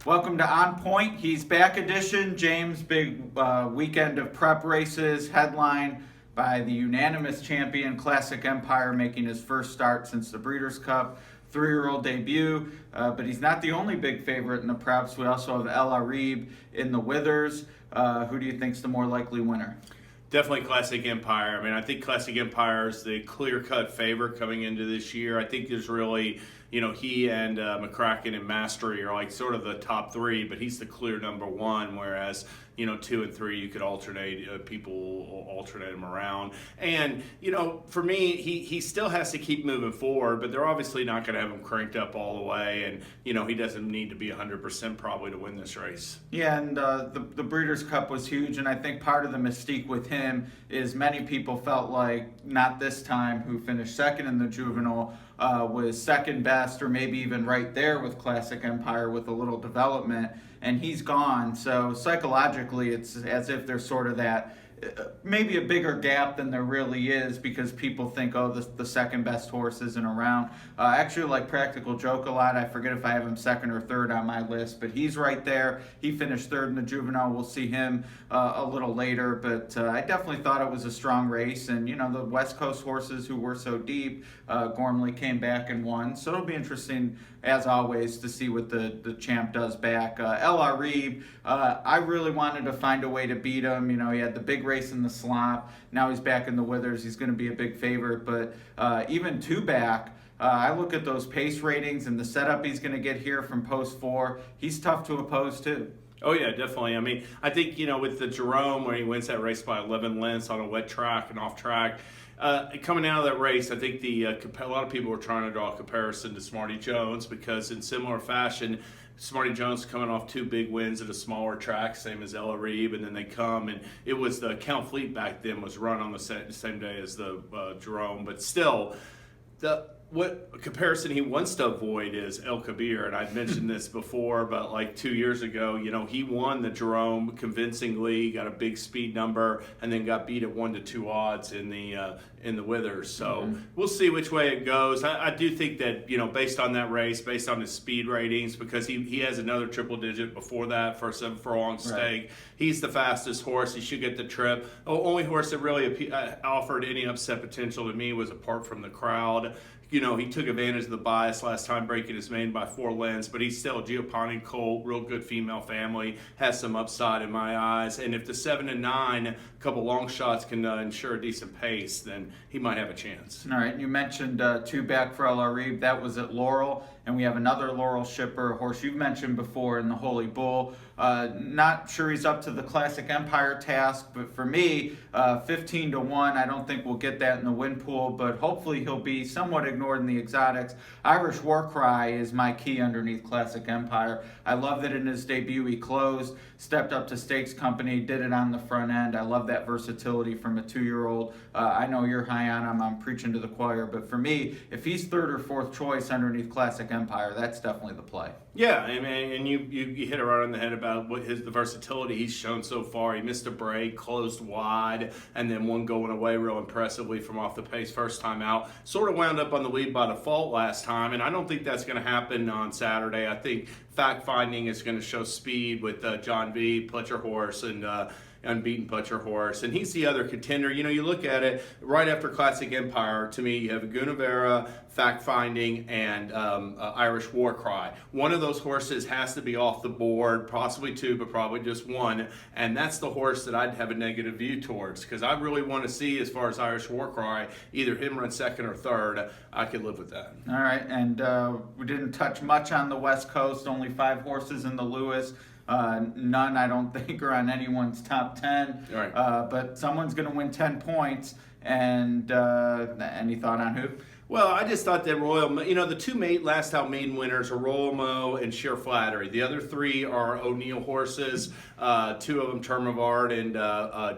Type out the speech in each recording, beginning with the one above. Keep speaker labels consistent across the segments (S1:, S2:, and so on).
S1: Welcome to On Point. He's back edition. James, big weekend of prep races, headline by the unanimous champion Classic Empire, making his first start since the Breeders Cup 3-year-old debut. But he's not the only big favorite in the preps. We also have Areeb in the Withers. Who do you think's the more likely winner?
S2: Definitely Classic Empire. I mean, I think Classic Empire is the clear-cut favorite coming into this year. I think there's really, he and McCracken and Mastery are like sort of the top three, but he's the clear number one, whereas, 2 and 3, you could alternate, people alternate him around. And, for me, he still has to keep moving forward, but they're obviously not going to have him cranked up all the way, and, he doesn't need to be 100% probably to win this race.
S1: Yeah, and the Breeders' Cup was huge, and I think part of the mystique with him is many people felt like Not This Time, who finished second in the Juvenile, was second best or maybe even right there with Classic Empire with a little development, and he's gone. So psychologically, it's as if there's sort of that maybe a bigger gap than there really is because people think, oh, the second best horse isn't around. I actually like Practical Joke a lot. I forget if I have him second or third on my list, but he's right there. He finished third in the Juvenile. We'll see him a little later, but I definitely thought it was a strong race. And, the West Coast horses who were so deep, Gormley came back and won. So it'll be interesting, as always, to see what the champ does back. Areeb, I really wanted to find a way to beat him. He had the big race in the slop. Now he's back in the Withers. He's going to be a big favorite, but even two back, I look at those pace ratings and the setup he's going to get here from post 4. He's tough to oppose too.
S2: Oh, yeah, definitely. I mean, I think, with the Jerome, where he wins that race by 11 lengths on a wet track and off track, coming out of that race, I think a lot of people were trying to draw a comparison to Smarty Jones because in similar fashion, Smarty Jones coming off 2 big wins at a smaller track, same as Areeb, and then they come, and it was the Count Fleet back then was run on the same day as the Jerome, but still, what comparison he wants to avoid is El Kabir, and I'd mentioned this before, but like 2 years ago, he won the Jerome convincingly, got a big speed number, and then got beat at 1-2 odds in the Withers. So we'll see which way it goes. I do think that based on that race, based on his speed ratings, because he has another triple digit before that for a 7 furlong stake. Right. He's the fastest horse. He should get the trip. The only horse that really offered any upset potential to me was apart from the crowd. He took advantage of the bias last time, breaking his mane by 4 lengths, but he's still a Giovanni colt, real good female family, has some upside in my eyes. And if the 7 and 9, a couple long shots can ensure a decent pace, then he might have a chance.
S1: All right, you mentioned 2 back for Areeb. That was at Laurel, and we have another Laurel shipper, a horse you've mentioned before in the Holy Bull. Not sure he's up to the Classic Empire task, but for me, 15-1, I don't think we'll get that in the win pool, but hopefully he'll be somewhat ignored in the exotics. Irish War Cry is my key underneath Classic Empire. I love that in his debut he closed, stepped up to Stakes Company, did it on the front end. I love that versatility from a 2-year-old. I know you're high on him. I'm preaching to the choir, but for me, if he's 3rd or 4th choice underneath Classic Empire, that's definitely the play.
S2: Yeah, I mean, and you hit it right on the head about the versatility he's shown so far. He missed a break, closed wide, and then one going away real impressively from off the pace first time out. Sort of wound up on the lead by default last time, and I don't think that's going to happen on Saturday. I think fact finding is going to show speed with John V, Pletcher horse, and unbeaten Pletcher horse, and he's the other contender. You look at it right after Classic Empire. To me, you have Gunavera, Fact Finding, and Irish War Cry. One of those horses has to be off the board, possibly 2, but probably just 1, and that's the horse that I'd have a negative view towards because I really want to see, as far as Irish War Cry, either him run 2nd or 3rd. I could live with that.
S1: All right, and we didn't touch much on the West Coast. Only 5 horses in the Lewis. None, I don't think, are on anyone's top 10.
S2: Right.
S1: But someone's going to win 10 points. And any thought on who?
S2: Well, I just thought that the 2 last out maiden winners are Royal Mo and Sheer Flattery. The other 3 are O'Neill horses. 2 of them, Term of Art and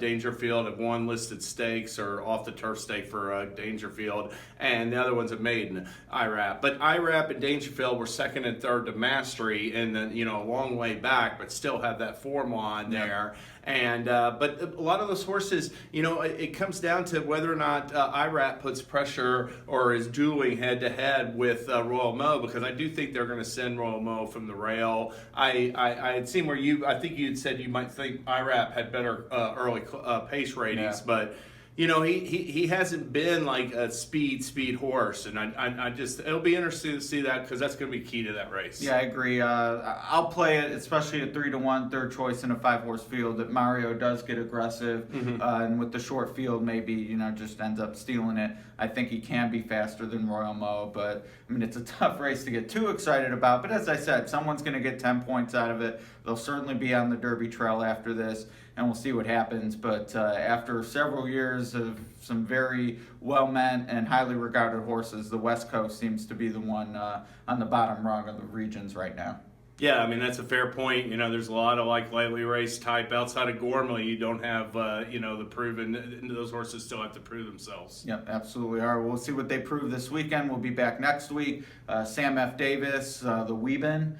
S2: Dangerfield, have won listed stakes or off the turf stake for Dangerfield, and the other one's a maiden, IRAP. But IRAP and Dangerfield were 2nd and 3rd to Mastery, and then a long way back, but still have that form line there. And but a lot of those horses, it comes down to whether or not IRAP puts pressure or is dueling head to head with Royal Mo, because I do think they're going to send Royal Mo from the rail. I had seen where I think you had said you might think Areeb had better early pace ratings, but you know, he hasn't been like a speed horse, and I just, it'll be interesting to see that, because that's going to be key to that race.
S1: Yeah, I agree. I'll play it, especially at 3-1, third choice in a 5-horse field. That Mario does get aggressive, and with the short field, maybe, you know, just ends up stealing it. I think he can be faster than Royal Mo, but I mean, it's a tough race to get too excited about. But as I said, someone's going to get 10 points out of it. They'll certainly be on the Derby trail after this, and we'll see what happens. But after several years of some very well-meant and highly regarded horses, the West Coast seems to be the one on the bottom rung of the regions right now.
S2: Yeah, I mean, that's a fair point. You know, there's a lot of like lightly raced type outside of Gormley. You don't have, you know, the proven, those horses still have to prove themselves.
S1: Yep, absolutely. All right, we'll see what they prove this weekend. We'll be back next week. Sam F. Davis, the Weeben,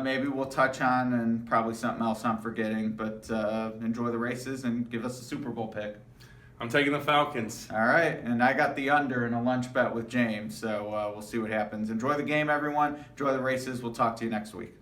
S1: maybe we'll touch on, and probably something else I'm forgetting. But enjoy the races and give us a Super Bowl pick.
S2: I'm taking the Falcons.
S1: All right, and I got the under in a lunch bet with James, so we'll see what happens. Enjoy the game, everyone. Enjoy the races. We'll talk to you next week.